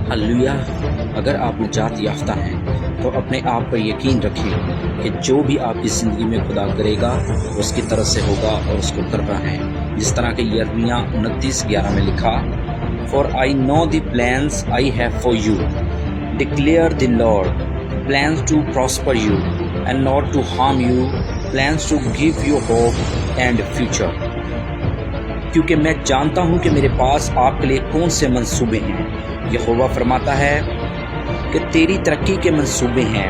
Hallelujah. अगर आप नजात याफ्ता हैं तो अपने आप पर यकीन रखें कि जो भी आपकी ज़िंदगी में खुदा करेगा उसकी तरफ से होगा और उसको करना है। जिस तरह के यिर्मयाह 29:11 में लिखा, for I know the plans I have for you declare the lord, plans to prosper you and not to harm you, plans to give you hope and future. क्योंकि मैं जानता हूँ कि मेरे पास आपके लिए कौन से मंसूबे हैं। यहोवा फरमाता है कि तेरी तरक्की के मंसूबे हैं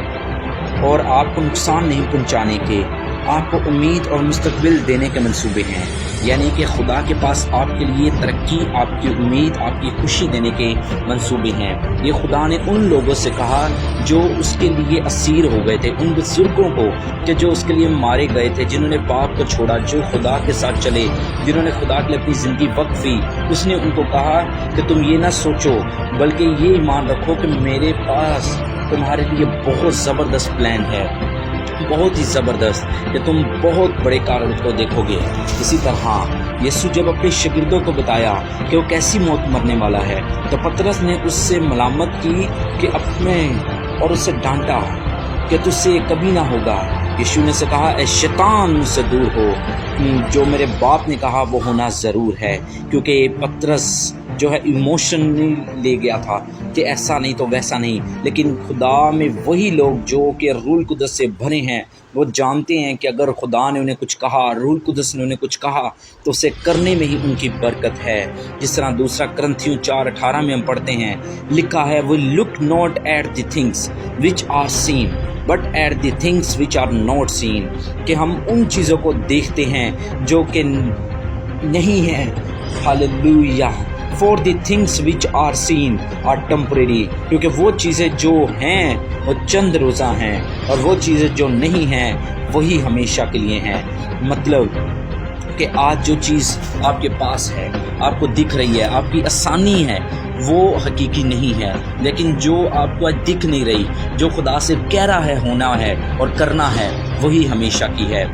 और आपको नुकसान नहीं पहुँचाने के, आपको उम्मीद और मुस्तकबिल देने के मंसूबे हैं। यानी कि खुदा के पास आपके लिए तरक्की, आपकी उम्मीद, आपकी खुशी देने के मंसूबे हैं। ये खुदा ने उन लोगों से कहा जो उसके लिए असीर हो गए थे, उन बुजुर्गों को कि जो उसके लिए मारे गए थे, जिन्होंने पाप को छोड़ा, जो खुदा के साथ चले, जिन्होंने खुदा के लिए अपनी ज़िंदगी वक्फी। उसने उनको कहा कि तुम ये ना सोचो बल्कि ये ईमान रखो कि मेरे पास तुम्हारे लिए बहुत ज़बरदस्त प्लान है, बहुत ही ज़बरदस्त, कि तुम बहुत बड़े कारण को देखोगे। इसी तरह यीशु जब अपने शागिर्दों को बताया कि वो कैसी मौत मरने वाला है, तो पतरस ने उससे मलामत की कि अपने और उससे डांटा कि तुझसे कभी ना होगा। यीशु ने से कहा, ए शैतान मुझसे दूर हो, जो मेरे बाप ने कहा वो होना ज़रूर है। क्योंकि पतरस जो है इमोशनली ले गया था कि ऐसा नहीं तो वैसा नहीं, लेकिन खुदा में वही लोग जो कि रूह कुदस से भरे हैं वो जानते हैं कि अगर खुदा ने उन्हें कुछ कहा, रूह कुदस ने उन्हें कुछ कहा, तो उसे करने में ही उनकी बरकत है। जिस तरह दूसरा करंथियों 4:18 में हम पढ़ते हैं, लिखा है, we look not at the things which are seen but at the things which are not seen, कि हम उन चीज़ों को देखते हैं जो कि नहीं है। Hallelujah. For the things which are seen are temporary, क्योंकि वो चीज़ें जो हैं वो चंद रोज़ा हैं और वो चीज़ें जो नहीं हैं वही हमेशा के लिए हैं। मतलब कि आज जो चीज़ आपके पास है, आपको दिख रही है, आपकी आसानी है, वो हकीकी नहीं है। लेकिन जो आपको आज दिख नहीं रही, जो खुदा से कह रहा है होना है और करना है, वही हमेशा की है।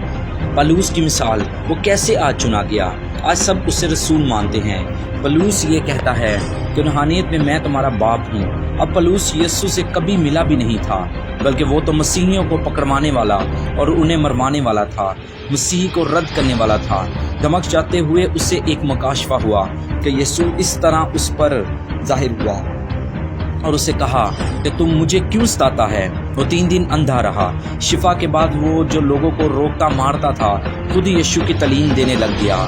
पलूस की मिसाल, वो कैसे आज चुना गया। आज सब उसे रसूल मानते हैं। पलूस ये कहता है कि रूहानियत में मैं तुम्हारा बाप हूँ। अब पलूस यीशु से कभी मिला भी नहीं था, बल्कि वो तो मसीहियों को पकड़वाने वाला और उन्हें मरवाने वाला था, मसीह को रद्द करने वाला था। दमश्क जाते हुए उसे एक मुकाशफा हुआ कि यीशु इस तरह उस पर जाहिर हुआ और उसे कहा कि तुम मुझे क्यों सताता है। वो 3 दिन अंधा रहा। शिफा के बाद वो जो लोगों को रोकता मारता था, खुद यीशु की तालीम देने लग गया।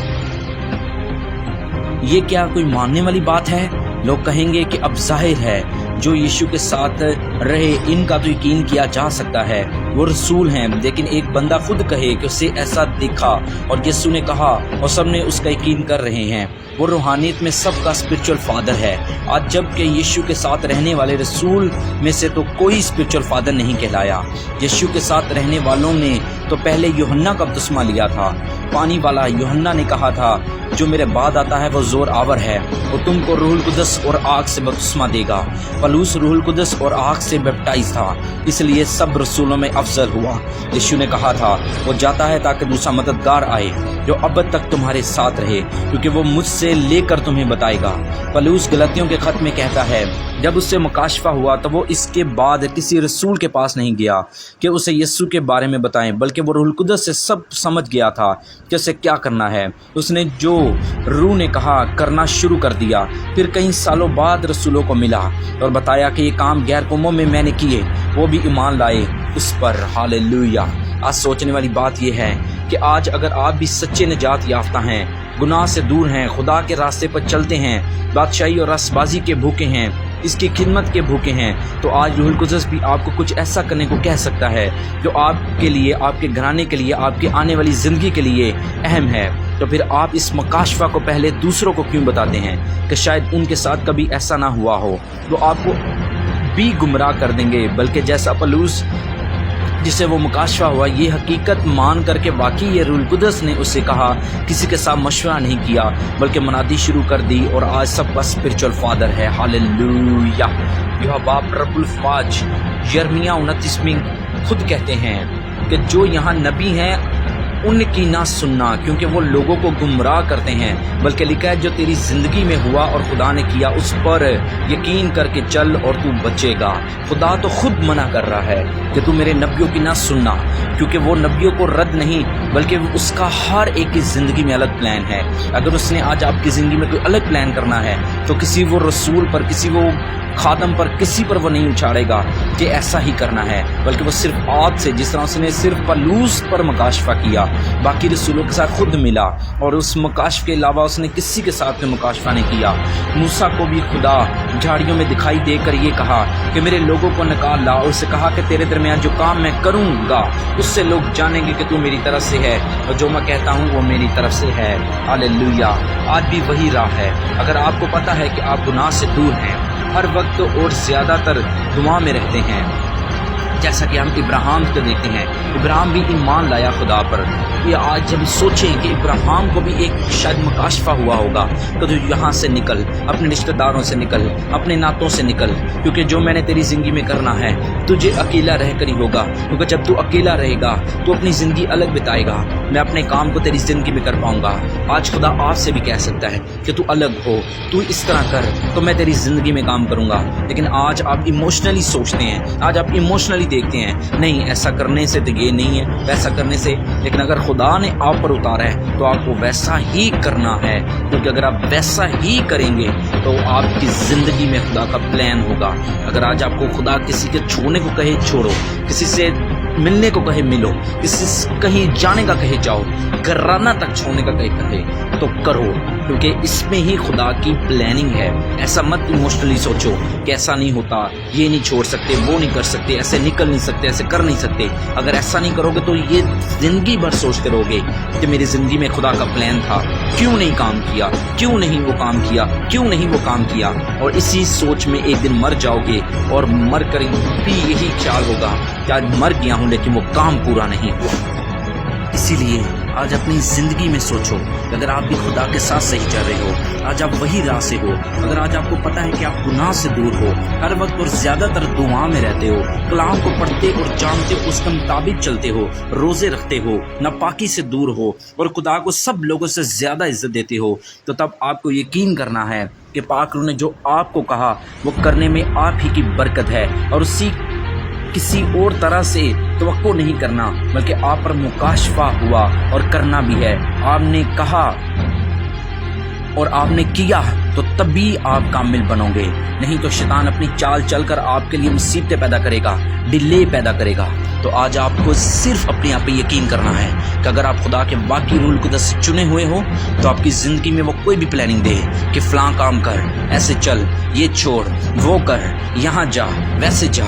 ये क्या कोई मानने वाली बात है? लोग कहेंगे कि अब जाहिर है जो यीशु के साथ रहे इनका तो यकीन किया जा सकता है, वो रसूल हैं। लेकिन एक बंदा खुद कहे कि उसे ऐसा दिखा और यीशु ने कहा और सब ने उसका यकीन कर रहे हैं, वो रूहानियत में सबका स्पिरिचुअल फादर है। आज जबकि यीशु के साथ रहने वाले रसूल में से तो कोई स्पिरिचुअल फादर नहीं कहलाया। यीशु के साथ रहने वालों ने तो पहले यूहन्ना का बपतिस्मा लिया था। पानी वाला यूहन्ना ने कहा था, जो मेरे बाद आता है वो जोर आवर है, वो तुमको रूहुल कुदस और आग से बपतिस्मा देगा। पलूस रूहुल कुदस और आग से बैप्टाइज था, इसलिए सब रसूलों में अफजल हुआ। यीशु ने कहा था, वो जाता है ताकि दूसरा मददगार आए जो अब तक तुम्हारे साथ रहे, क्योंकि वो मुझसे लेकर तुम्हें बताएगा। पलूस गलतियों के खत में कहता है, जब उससे मुकाशफा हुआ तो वो इसके बाद किसी रसूल के पास नहीं गया कि उसे यीशु के बारे में बताएं, बल्कि वो रूहुल कुदस से सब समझ गया था कि उसे क्या करना है। उसने जो रूह ने कहा करना शुरू कर दिया। फिर कई सालों बाद रसूलों को मिला और बताया कि ये काम गैर कौमों में मैंने किए, वो भी ईमान लाए उस पर। हालेलुया। आज सोचने वाली बात यह है कि आज अगर आप भी सच्चे निजात याफ्ता हैं, गुनाह से दूर हैं, खुदा के रास्ते पर चलते हैं, बादशाही और रसबाजी के भूखे हैं, इसकी खिदमत के भूखे हैं, तो आज रूहुल कुदस भी आपको कुछ ऐसा करने को कह सकता है जो आपके लिए, आपके घराने के लिए, आपकी आने वाली ज़िंदगी के लिए अहम है। तो फिर आप इस मुकाशफा को पहले दूसरों को क्यों बताते हैं कि शायद उनके साथ कभी ऐसा ना हुआ हो। वो आपको भी गुमराह कर देंगे। बल्कि जैसा पलूस जिसे वो मुकाशफा हुआ, ये हकीकत मान करके वाकई ये रूहुल कुदस ने उससे कहा, किसी के साथ मशवरा नहीं किया बल्कि मनादी शुरू कर दी और आज सबका स्पिरिचुअल फादर है। हालेलुया। यह बाप रब्बुल फाज यिर्मयाह 29 में खुद कहते हैं कि जो यहाँ नबी हैं ان کی نہ سننا کیونکہ وہ لوگوں کو گمراہ کرتے ہیں، بلکہ لکھا ہے جو تیری زندگی میں ہوا اور خدا نے کیا اس پر یقین کر کے چل اور تو بچے گا۔ خدا تو خود منع کر رہا ہے کہ تو میرے نبیوں کی نہ سننا، کیونکہ وہ نبیوں کو رد نہیں بلکہ اس کا ہر ایک کی زندگی میں الگ پلان ہے۔ اگر اس نے آج آپ کی زندگی میں کوئی الگ پلان کرنا ہے تو کسی وہ رسول پر، کسی وہ خادم پر، کسی پر وہ نہیں اچھاڑے گا کہ ایسا ہی کرنا ہے، بلکہ وہ صرف آپ سے، جس طرح اس نے صرف پلوس پر مکاشفہ کیا، باقی رسولوں کے ساتھ خود ملا اور اس مکاشف کے علاوہ اس نے کسی کے ساتھ میں مکاشفہ نہیں کیا۔ موسیٰ کو بھی خدا جھاڑیوں میں دکھائی دے کر یہ کہا کہ میرے لوگوں کو نکال لا، اور اسے کہا کہ تیرے درمیان جو کام میں کروں گا اس سے لوگ جانیں گے کہ تو میری طرف سے ہے اور جو میں کہتا ہوں وہ میری طرف سے ہے۔ ہاللیلویہ۔ آج بھی وہی راہ ہے۔ اگر آپ کو پتہ ہے کہ آپ گناہ سے دور ہیں، ہر وقت اور زیادہ تر دعا میں رہتے ہیں، جیسا کہ ہم ابراہیم کو دیکھتے ہیں، ابراہیم بھی ایمان لایا خدا پر۔ یہ آج جب سوچیں کہ ابراہیم کو بھی ایک شاید مکاشفہ ہوا ہوگا کہ تو یہاں سے نکل، اپنے رشتہ داروں سے نکل، اپنے ناتوں سے نکل، کیونکہ جو میں نے تیری زندگی میں کرنا ہے تجھے اکیلا رہ کر ہی ہوگا، کیونکہ جب تو اکیلا رہے گا تو اپنی زندگی الگ بتائے گا، میں اپنے کام کو تیری زندگی میں کر پاؤں گا۔ آج خدا آپ سے بھی کہہ سکتا ہے کہ تو الگ ہو، تو اس طرح کر تو میں تیری زندگی میں کام کروں گا، لیکن آج آپ ایموشنلی سوچتے ہیں، آج آپ ایموشنلی دیکھتے ہیں، نہیں ایسا کرنے سے تو یہ نہیں ہے، ویسا کرنے سے، لیکن اگر خدا نے آپ پر اتارا ہے تو آپ کو ویسا ہی کرنا ہے، کیونکہ اگر آپ ویسا ہی کریں گے تو آپ کی زندگی میں خدا کا پلان ہوگا۔ اگر آج آپ کو خدا کسی کے چھوڑنے کو کہے چھوڑو، کسی سے ملنے کو کہے ملو، کسی سے کہیں جانے کا کہے جاؤ، گھرانہ تک چھوڑنے کا کہے تو کرو، کیونکہ اس میں ہی خدا کی پلاننگ ہے۔ ایسا مت ایموشنلی سوچو کہ ایسا نہیں ہوتا، یہ نہیں چھوڑ سکتے، وہ نہیں کر سکتے، ایسے نکل نہیں سکتے، ایسے کر نہیں سکتے۔ اگر ایسا نہیں کرو گے تو یہ زندگی بھر سوچتے رہو گے کہ میری زندگی میں خدا کا پلان تھا، کیوں نہیں کام کیا، کیوں نہیں وہ کام کیا، کیوں نہیں وہ کام کیا، اور اسی سوچ میں ایک دن مر جاؤ گے، اور مر کر بھی یہی خیال ہوگا کہ آج مر گیا ہوں لیکن وہ کام پورا نہیں ہوا۔ اسی لیے آج اپنی زندگی میں سوچو کہ اگر آپ بھی خدا کے ساتھ صحیح چل رہے ہو، آج آپ وہی راہ سے ہو، اگر آج آپ کو پتہ ہے کہ آپ گناہ سے دور ہو، ہر وقت اور زیادہ تر دعا میں رہتے ہو، کلام کو پڑھتے اور جانتے ہو، اس کے مطابق چلتے ہو، روزے رکھتے ہو، ناپاکی سے دور ہو اور خدا کو سب لوگوں سے زیادہ عزت دیتے ہو، تو تب آپ کو یقین کرنا ہے کہ پاک روح نے جو آپ کو کہا وہ کرنے میں آپ ہی کی برکت ہے، اور اسی کسی اور طرح سے توقع نہیں کرنا، بلکہ آپ پر مکاشفہ ہوا اور کرنا بھی ہے۔ آپ نے کہا اور آپ نے کیا تو تبھی آپ کامل بنو گے، نہیں تو شیطان اپنی چال چل کر آپ کے لیے مصیبتیں پیدا کرے گا، ڈیلے پیدا کرے گا۔ تو آج آپ کو صرف اپنے آپ پہ یقین کرنا ہے کہ اگر آپ خدا کے واقعی روح القدس سے چنے ہوئے ہو تو آپ کی زندگی میں وہ کوئی بھی پلاننگ دے کہ فلاں کام کر، ایسے چل، یہ چھوڑ، وہ کر، یہاں جا، ویسے جا،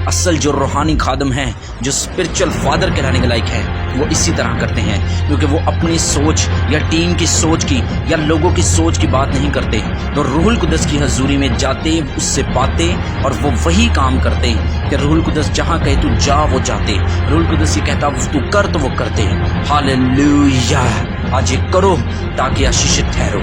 اصل جو روحانی خادم ہیں، جو اسپرچل فادر کہلانے کے لائق ہیں، وہ اسی طرح کرتے ہیں، کیونکہ وہ اپنی سوچ یا ٹیم کی سوچ کی یا لوگوں کی سوچ کی بات نہیں کرتے، تو روح القدس کی حضوری میں جاتے، اس سے پاتے اور وہ وہی کام کرتے کہ روح القدس جہاں کہے تو جا وہ جاتے، روح القدس یہ کہتا تو کر تو وہ کرتے۔ ہاللیلویہ۔ آج یہ کرو تاکہ آشیشت ٹھہرو۔